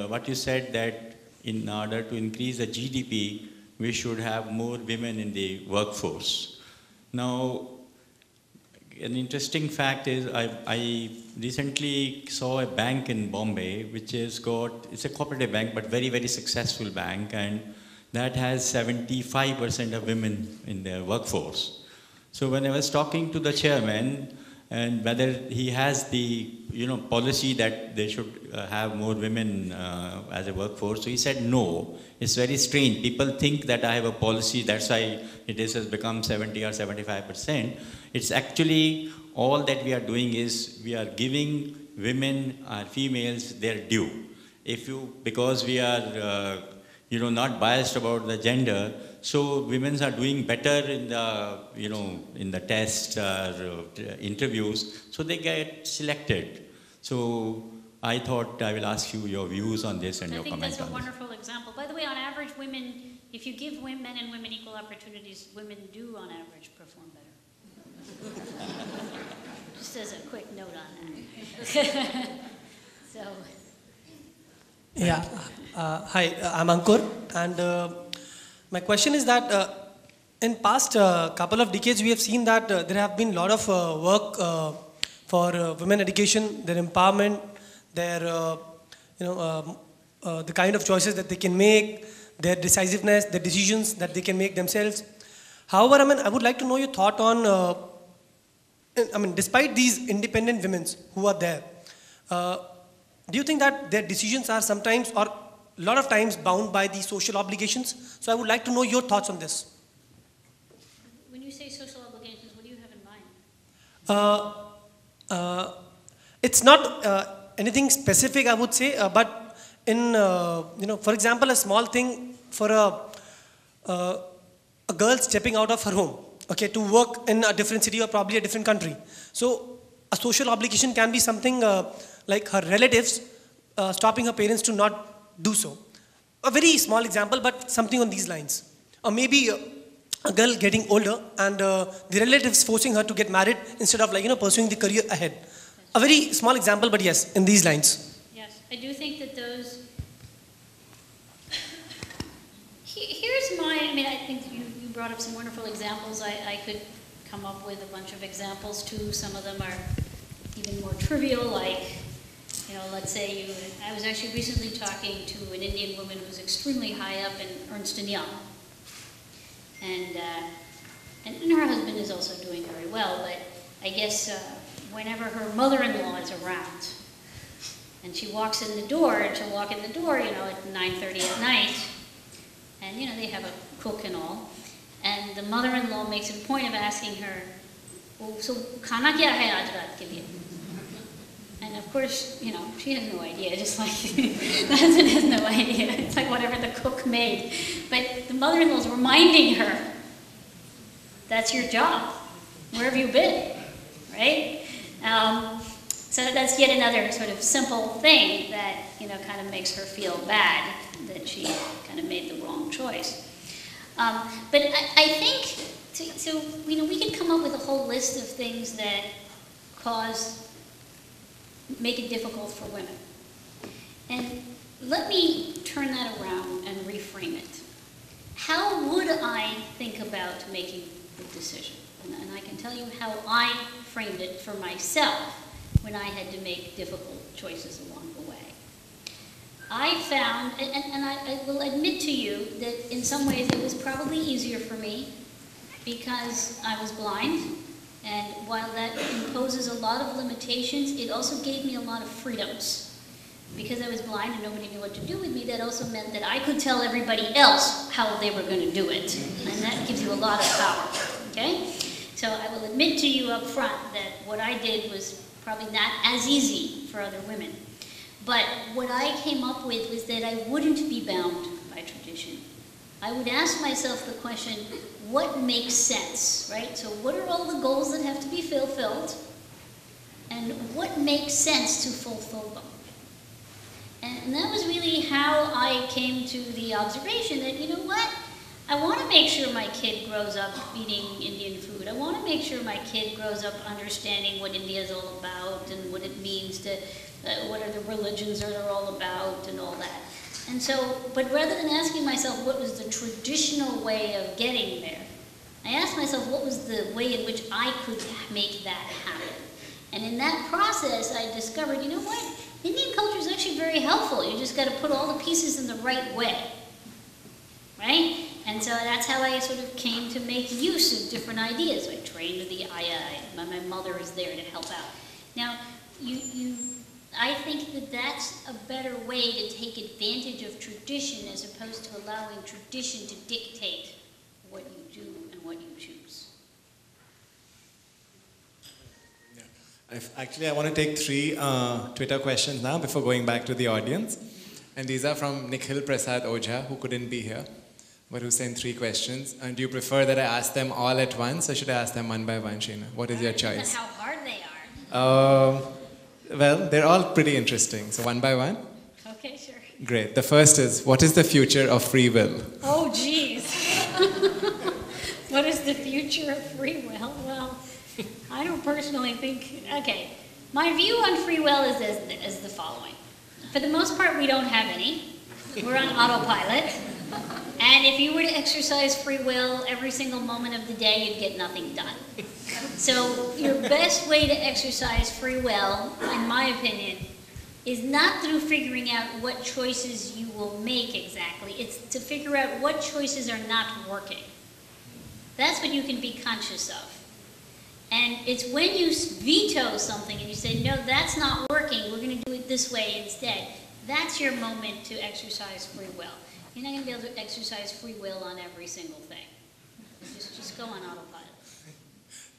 what you said, that in order to increase the GDP, we should have more women in the workforce. Now, an interesting fact is I recently saw a bank in Bombay which it's a cooperative bank but very, very successful bank, and that has 75% of women in their workforce. So when I was talking to the chairman and whether he has the policy that they should have more women as a workforce, so he said no. It's very strange. People think that I have a policy, that's why it has become 70 or 75%. It's actually all that we are doing is we are giving women or females their due. Because we are not biased about the gender, so women are doing better in the in the tests or interviews, so they get selected. So I thought I will ask you your views on this and your comment on this. I think that's a wonderful example. By the way, on average, women, if you give men and women equal opportunities, women do on average perform better. Just as a quick note on that. So. Yeah. Hi, I'm Ankur, and my question is that in past couple of decades we have seen that there have been a lot of work for women education, their empowerment, their the kind of choices that they can make, their decisiveness, the decisions that they can make themselves. However, I would like to know your thought on I mean, despite these independent women who are there, do you think that their decisions are sometimes or a lot of times bound by the social obligations? So I would like to know your thoughts on this. When you say social obligations, what do you have in mind? It's not anything specific, I would say, but in, for example, a small thing for a girl stepping out of her home, okay, to work in a different city or probably a different country. So a social obligation can be something like her relatives stopping her parents to not do so. A very small example, but something on these lines. Or maybe a girl getting older and the relatives forcing her to get married instead of pursuing the career ahead. A very small example, but yes, in these lines. Yes, I do think that those. Here's I think you brought up some wonderful examples. I could come up with a bunch of examples too. Some of them are even more trivial, like, let's say I was actually recently talking to an Indian woman who's extremely high up in Ernst & Young. And her husband is also doing very well, but I guess whenever her mother-in-law is around, and she walks in the door, and she'll walk in the door, at 9:30 at night, and, they have a cook and all, and the mother-in-law makes a point of asking her, well, so, khana kya hai aaj raat ke liye? And of course, she has no idea, just like the husband has no idea. It's like whatever the cook made. But the mother-in-law's reminding her, that's your job. Where have you been? Right? So that's yet another sort of simple thing that, kind of makes her feel bad that she kind of made the wrong choice. But I think, we can come up with a whole list of things that make it difficult for women. And let me turn that around and reframe it. How would I think about making the decision? And I can tell you how I framed it for myself when I had to make difficult choices along the way. I found, and I will admit to you that in some ways it was probably easier for me because I was blind. And while that imposes a lot of limitations, it also gave me a lot of freedoms. Because I was blind and nobody knew what to do with me, that also meant that I could tell everybody else how they were going to do it. And that gives you a lot of power, okay? So I will admit to you up front that what I did was probably not as easy for other women. But what I came up with was that I wouldn't be bound by tradition. I would ask myself the question, what makes sense, right? So what are all the goals that have to be fulfilled? And what makes sense to fulfill them? And that was really how I came to the observation that, I want to make sure my kid grows up eating Indian food. I want to make sure my kid grows up understanding what India is all about and what it means to, what are the religions that are all about and all that. And so, but rather than asking myself what was the traditional way of getting there, I asked myself what was the way in which I could make that happen. And in that process, I discovered, Indian culture is actually very helpful. You just got to put all the pieces in the right way, right? And so that's how I sort of came to make use of different ideas. I trained with the my mother is there to help out. Now, I think that that's a better way to take advantage of tradition as opposed to allowing tradition to dictate what you do and what you choose. Actually, I want to take 3 Twitter questions now before going back to the audience. And these are from Nikhil Prasad Ojha, who couldn't be here, but who sent 3 questions. And do you prefer that I ask them all at once, or should I ask them one by one, Sheena? What is your choice? How hard they are. Well, they're all pretty interesting. So one by one? Okay, sure. Great. The first is, what is the future of free will? Oh, geez. What is the future of free will? Well, I don't personally think, okay. My view on free will is the following. For the most part, we don't have any. We're on autopilot. And if you were to exercise free will every single moment of the day, you'd get nothing done. So your best way to exercise free will, in my opinion, is not through figuring out what choices you will make exactly. It's to figure out what choices are not working. That's what you can be conscious of. And it's when you veto something and you say, no, that's not working, we're going to do it this way instead, that's your moment to exercise free will. You're not going to be able to exercise free will on every single thing. Just go on autopilot.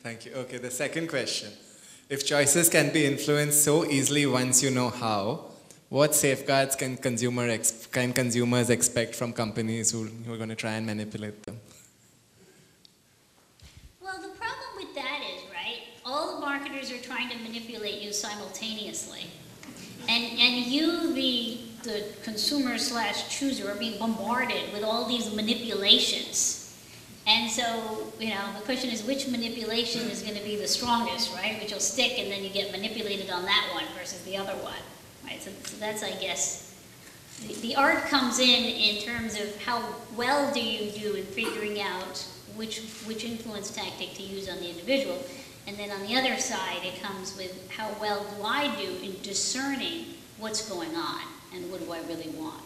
Thank you. Okay, the second question. If choices can be influenced so easily once you know how, what safeguards can consumers expect from companies who are going to try and manipulate them? Well, the problem with that is, right, all the marketers are trying to manipulate you simultaneously. And you, the consumer / chooser, are being bombarded with all these manipulations. And so, the question is which manipulation is going to be the strongest, right? Which will stick, and then you get manipulated on that one versus the other one, right? So that's, I guess, the art comes in terms of how well do you do in figuring out which influence tactic to use on the individual. And then on the other side, it comes with how well do I do in discerning what's going on and what do I really want.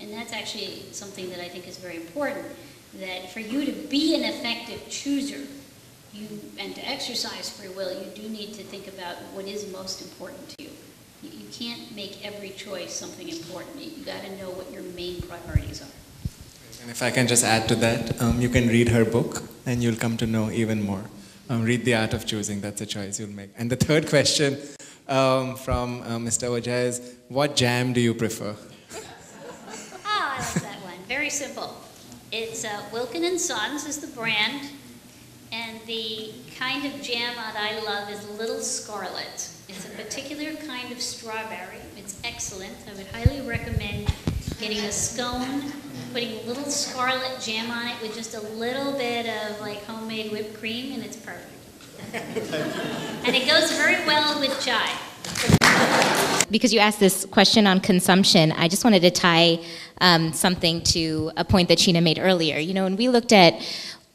And that's actually something that I think is very important, that for you to be an effective chooser and to exercise free will, you do need to think about what is most important to you. You can't make every choice something important. You got to know what your main priorities are. And if I can just add to that, you can read her book and you'll come to know even more. Read The Art of Choosing, that's a choice you'll make. And the third question from Mr. Ojha is, what jam do you prefer? I like that one. Very simple. It's Wilkin & Sons is the brand, and the kind of jam that I love is Little Scarlet. It's a particular kind of strawberry. It's excellent. I would highly recommend getting a scone, putting a little scarlet jam on it with just a little bit of homemade whipped cream, and it's perfect. And it goes very well with chai. Because you asked this question on consumption, I just wanted to tie something to a point that Sheena made earlier. When we looked at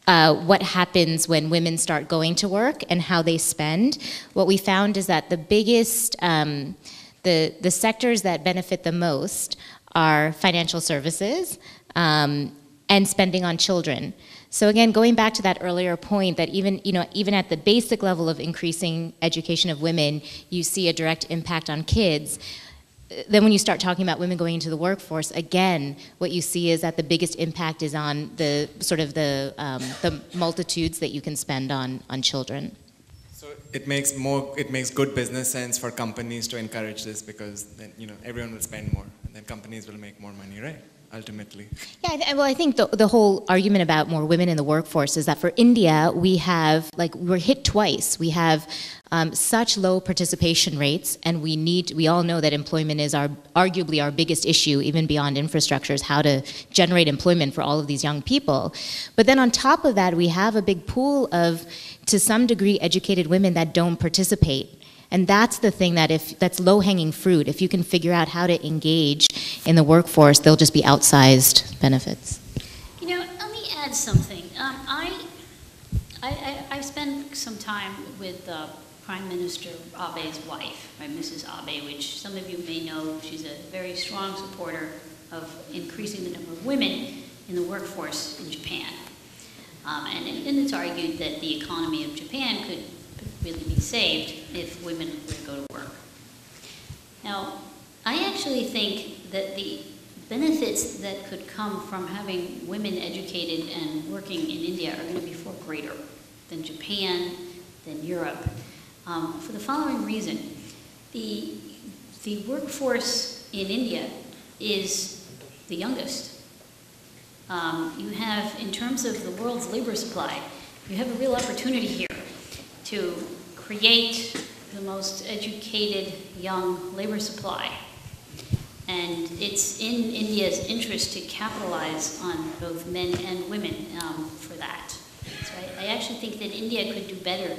what happens when women start going to work and how they spend, what we found is that the biggest, the sectors that benefit the most are financial services and spending on children. So again, going back to that earlier point that even at the basic level of increasing education of women, you see a direct impact on kids. Then when you start talking about women going into the workforce, again, what you see is that the biggest impact is on the the multitudes that you can spend on children. So it makes good business sense for companies to encourage this, because then everyone will spend more and then companies will make more money, right? Ultimately. Yeah, well, I think the whole argument about more women in the workforce is that for India, we're hit twice. We have such low participation rates, and we all know that employment is arguably our biggest issue, even beyond infrastructures, how to generate employment for all of these young people. But then on top of that, we have a big pool of, to some degree, educated women that don't participate. And that's the thing that's low-hanging fruit. If you can figure out how to engage in the workforce, there'll just be outsized benefits. Let me add something. I spent some time with Prime Minister Abe's wife, right, Mrs. Abe, which some of you may know. She's a very strong supporter of increasing the number of women in the workforce in Japan. And it's argued that the economy of Japan could really be saved if women were to go to work. Now, I actually think that the benefits that could come from having women educated and working in India are going to be far greater than Japan, than Europe, for the following reason. The workforce in India is the youngest. You have, in terms of the world's labor supply, you have a real opportunity here to create the most educated young labor supply. And it's in India's interest to capitalize on both men and women for that. So I actually think that India could do better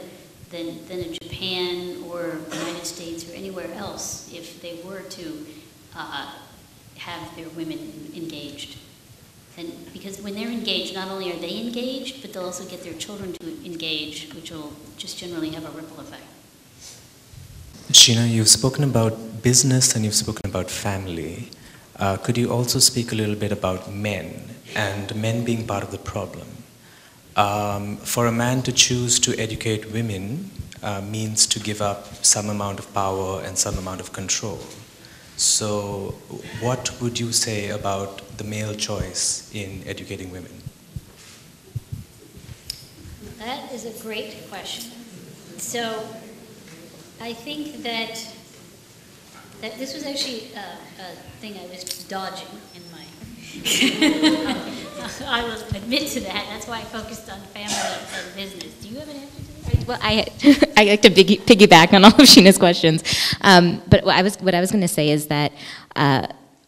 than a Japan or the United States or anywhere else if they were to have their women engaged. And because when they're engaged, not only are they engaged, but they'll also get their children to engage, which will just generally have a ripple effect. Sheena, you've spoken about business and you've spoken about family. Could you also speak a little bit about men and men being part of the problem? For a man to choose to educate women means to give up some amount of power and some amount of control. So what would you say about the male choice in educating women? That is a great question. So I think that this was actually a thing I was dodging in my I will admit to that. That's why I focused on family and business. Do you have an answer to that? Well, I like to piggyback on all of Sheena's questions. But what I was going to say is that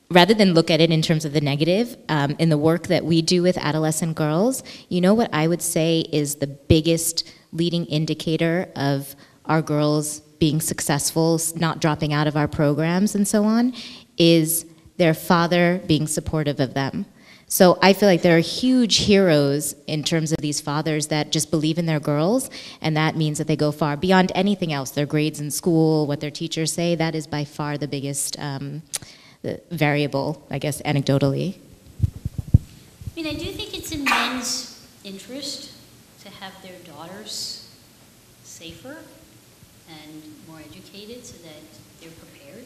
rather than look at it in terms of the negative, in the work that we do with adolescent girls, you know what I would say is the biggest leading indicator of our girls being successful, not dropping out of our programs and so on, is their father being supportive of them. So I feel like there are huge heroes in terms of these fathers that just believe in their girls, and that means that they go far beyond anything else. Their grades in school, what their teachers say, that is by far the biggest variable, I guess, anecdotally. I mean, I do think it's in men's interest to have their daughters safer and more educated so that they're prepared.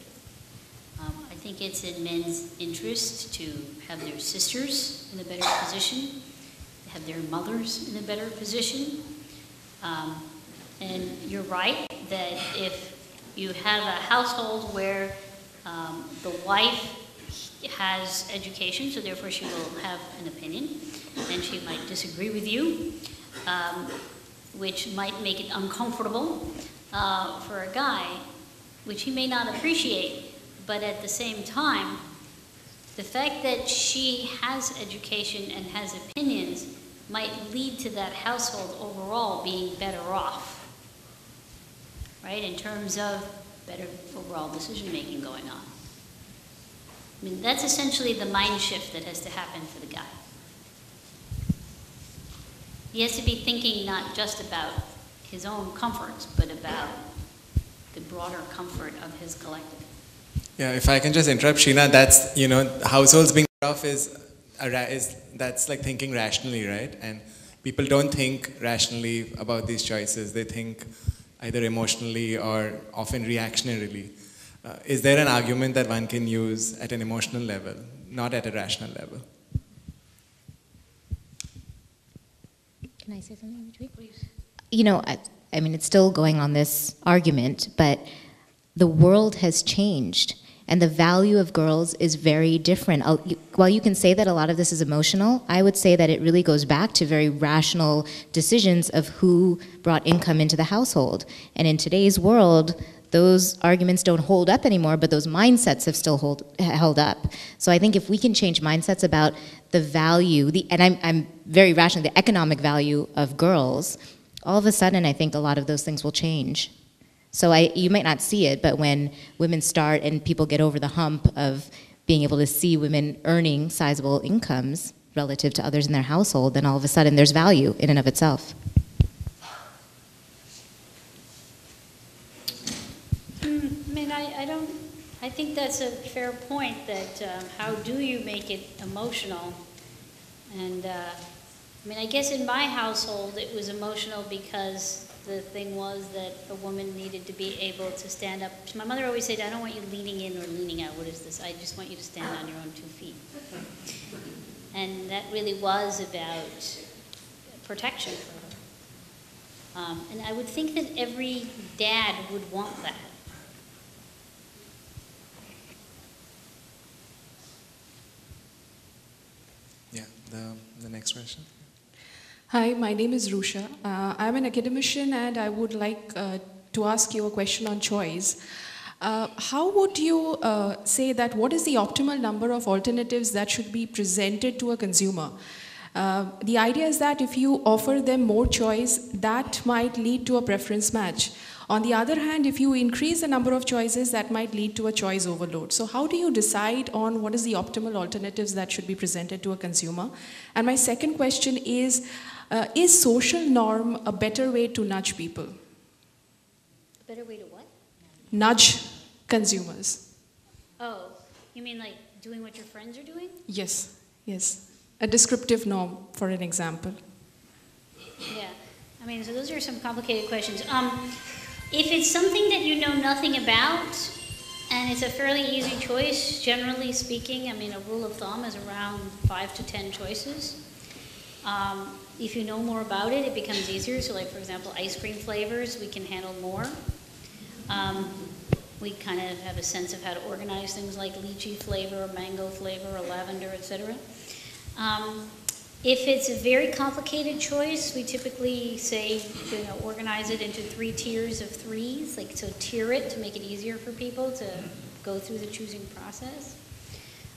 I think it's in men's interest to have their sisters in a better position, to have their mothers in a better position. And you're right that if you have a household where the wife has education, so therefore she will have an opinion, and she might disagree with you, which might make it uncomfortable for a guy, which he may not appreciate. But at the same time, the fact that she has education and has opinions might lead to that household overall being better off, right, in terms of better overall decision-making going on. I mean, that's essentially the mind shift that has to happen for the guy. He has to be thinking not just about his own comforts, but about the broader comfort of his collective. Yeah, if I can just interrupt, Sheena, that's, households being better off that's like thinking rationally, right? And people don't think rationally about these choices. They think either emotionally or often reactionarily. Is there an argument that one can use at an emotional level, not at a rational level? Can I say something, please? I mean, it's still going on this argument, but the world has changed. And the value of girls is very different. While you can say that a lot of this is emotional, I would say that it really goes back to very rational decisions of who brought income into the household. And in today's world, those arguments don't hold up anymore, but those mindsets have still held up. So I think if we can change mindsets about the value, and I'm very rational, the economic value of girls, all of a sudden I think a lot of those things will change. So you might not see it, but when women start and people get over the hump of being able to see women earning sizable incomes relative to others in their household, then all of a sudden there's value in and of itself. I think that's a fair point, that how do you make it emotional? And I guess in my household it was emotional because the thing was that a woman needed to be able to stand up. My mother always said, I don't want you leaning in or leaning out. What is this? I just want you to stand on your own 2 feet. And that really was about protection for her. And I would think that every dad would want that. Yeah, the next question. Hi, my name is Rusha. I'm an academician and I would like to ask you a question on choice. How would you say that what is the optimal number of alternatives that should be presented to a consumer? The idea is that if you offer them more choice, that might lead to a preference match. On the other hand, if you increase the number of choices, that might lead to a choice overload. So how do you decide on what is the optimal alternatives that should be presented to a consumer? And my second question is social norm a better way to nudge people? A better way to what? Nudge consumers. Oh, you mean like doing what your friends are doing? Yes, yes. A descriptive norm, for an example. Yeah. I mean, so those are some complicated questions. If it's something that you know nothing about, and it's a fairly easy choice, generally speaking, I mean, a rule of thumb is around 5 to 10 choices. If you know more about it, it becomes easier. So like, for example, ice cream flavors, we can handle more. We kind of have a sense of how to organize things like lychee flavor, or mango flavor, or lavender, etc. If it's a very complicated choice, we typically say, organize it into 3 tiers of 3s, like so tier it to make it easier for people to go through the choosing process.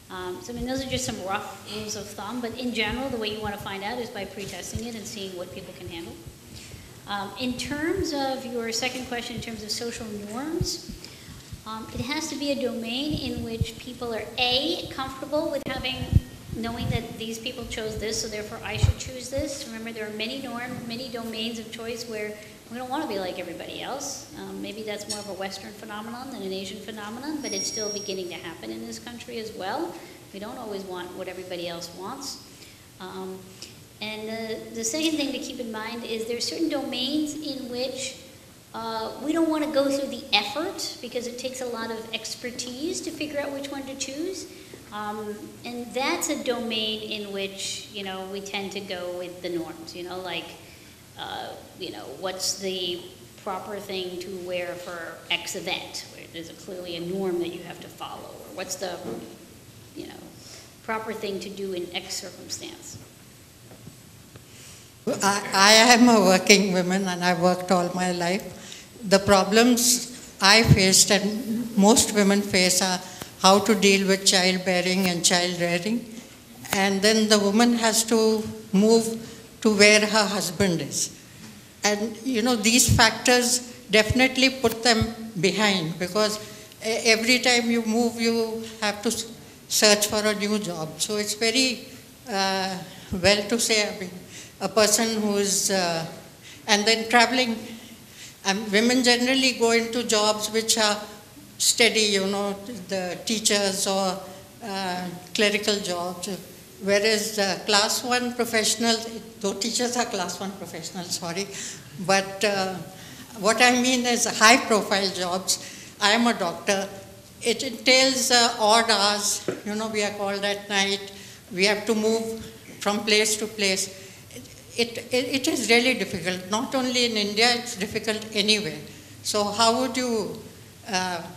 So I mean, those are just some rough rules of thumb, but in general, the way you want to find out is by pre-testing it and seeing what people can handle. In terms of your second question, in terms of social norms, it has to be a domain in which people are A, comfortable with knowing that these people chose this, so therefore I should choose this. Remember, there are many norms, many domains of choice where we don't want to be like everybody else. Maybe that's more of a Western phenomenon than an Asian phenomenon, but it's still beginning to happen in this country as well. We don't always want what everybody else wants. And the second thing to keep in mind is there are certain domains in which we don't want to go through the effort because it takes a lot of expertise to figure out which one to choose. And that's a domain in which, we tend to go with the norms, what's the proper thing to wear for X event, where there's clearly a norm that you have to follow, or what's the, proper thing to do in X circumstance. I am a working woman and I've worked all my life. The problems I faced and most women face are how to deal with childbearing and child rearing. And then the woman has to move to where her husband is. And these factors definitely put them behind because every time you move, you have to search for a new job. So it's very well to say, a person who's, and then traveling, women generally go into jobs which are steady, the teachers or clerical jobs, whereas class 1 professionals, though teachers are class 1 professionals, sorry, but what I mean is high profile jobs. I am a doctor. It entails odd hours, we are called at night, we have to move from place to place. It is really difficult, not only in India, it's difficult anywhere. So how would you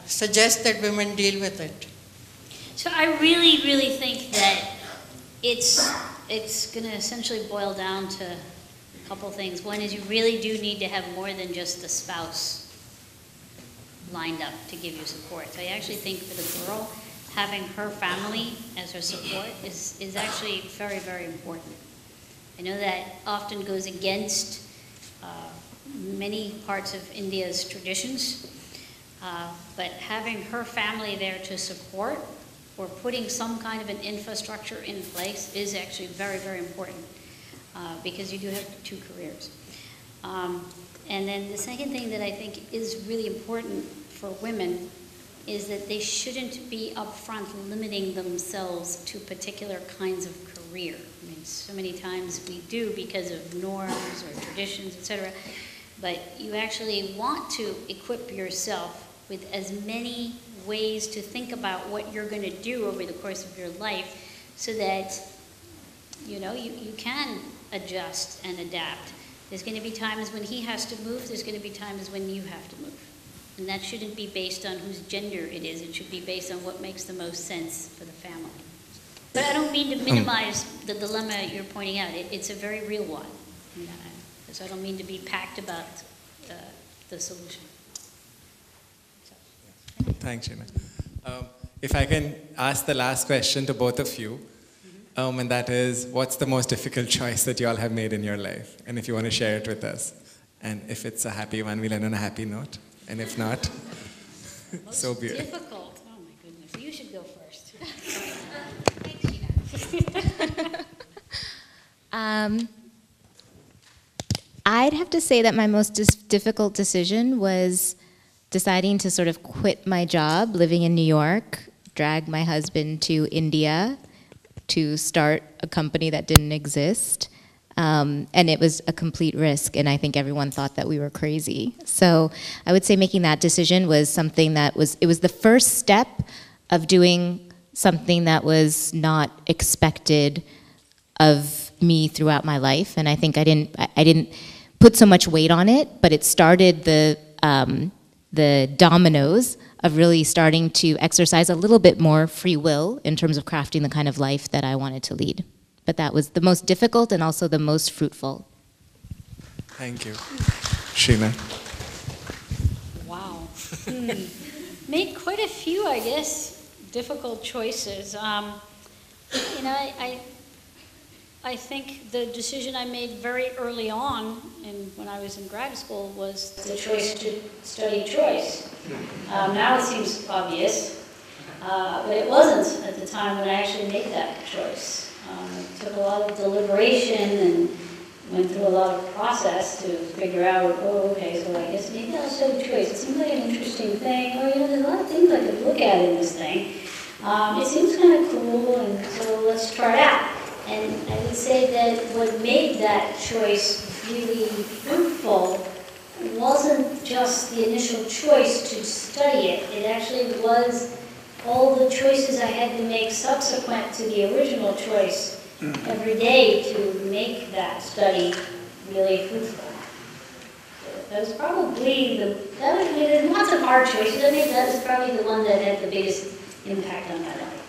suggest that women deal with it? So I really, really think that it's going to essentially boil down to a couple things. One is you really do need to have more than just the spouse lined up to give you support. So I actually think for the girl, having her family as her support is actually very, very important. I know that often goes against many parts of India's traditions, but having her family there to support or putting some kind of an infrastructure in place is actually very, very important because you do have 2 careers. And then the second thing that I think is really important for women is that they shouldn't be upfront limiting themselves to particular kinds of career. I mean, so many times we do because of norms or traditions, etc. But you actually want to equip yourself with as many ways to think about what you're going to do over the course of your life so that, you can adjust and adapt. There's going to be times when he has to move, there's going to be times when you have to move. And that shouldn't be based on whose gender it is. It should be based on what makes the most sense for the family. But I don't mean to minimize the dilemma you're pointing out. It's a very real one. So I don't mean to be packed about the solution. Thanks, Sheena. If I can ask the last question to both of you, and that is, what's the most difficult choice that you all have made in your life? And if you want to share it with us. And if it's a happy one, we'll end on a happy note. And if not, so be it. Difficult. Oh my goodness. You should go first. I'd have to say that my most difficult decision was deciding to sort of quit my job living in New York, drag my husband to India to start a company that didn't exist, And it was a complete risk, and I think everyone thought that we were crazy. So I would say making that decision was something that it was the first step of doing something that was not expected of me throughout my life. And I think I didn't put so much weight on it, but it started the dominoes of really starting to exercise a little bit more free will in terms of crafting the kind of life that I wanted to lead. But that was the most difficult and also the most fruitful. Thank you. Sheena. Wow. Made quite a few, I guess, difficult choices. You know, I think the decision I made very early on, when I was in grad school, was the choice to study choice. Now it seems obvious, but it wasn't at the time when I actually made that choice. It took a lot of deliberation and went through a lot of process to figure out, oh, okay, so I guess maybe I'll study choice. It seems like an interesting thing. Oh, you know, there's a lot of things I could look at in this thing. It seems kind of cool, and so let's try it out. And I would say that what made that choice really fruitful wasn't just the initial choice to study it. It actually was all the choices I had to make subsequent to the original choice every day to make that study really fruitful. So that was probably there's lots of hard choices I made. That was probably the one that had the biggest impact on my life.